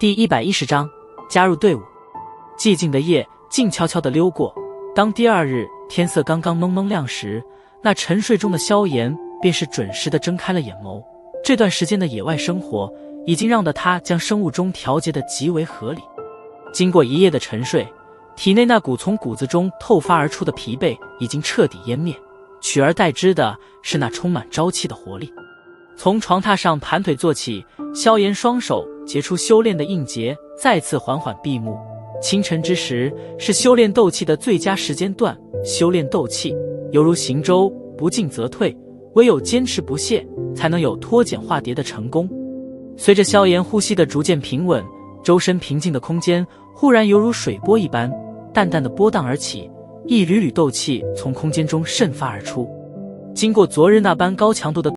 第110章加入队伍。寂静的夜静悄悄地溜过，当第二日天色刚刚蒙蒙亮时，那沉睡中的萧炎便是准时地睁开了眼眸。这段时间的野外生活已经让他将生物钟调节得极为合理。经过一夜的沉睡，体内那股从骨子中透发而出的疲惫已经彻底湮灭，取而代之的是那充满朝气的活力。从床榻上盘腿坐起，萧炎双手结出修炼的印结，再次缓缓闭目。清晨之时是修炼斗气的最佳时间段，修炼斗气犹如行舟，不进则退，唯有坚持不懈，才能有脱茧化蝶的成功。随着萧炎呼吸的逐渐平稳，周身平静的空间忽然犹如水波一般，淡淡的波荡而起，一缕缕斗气从空间中渗发而出。经过昨日那般高强度的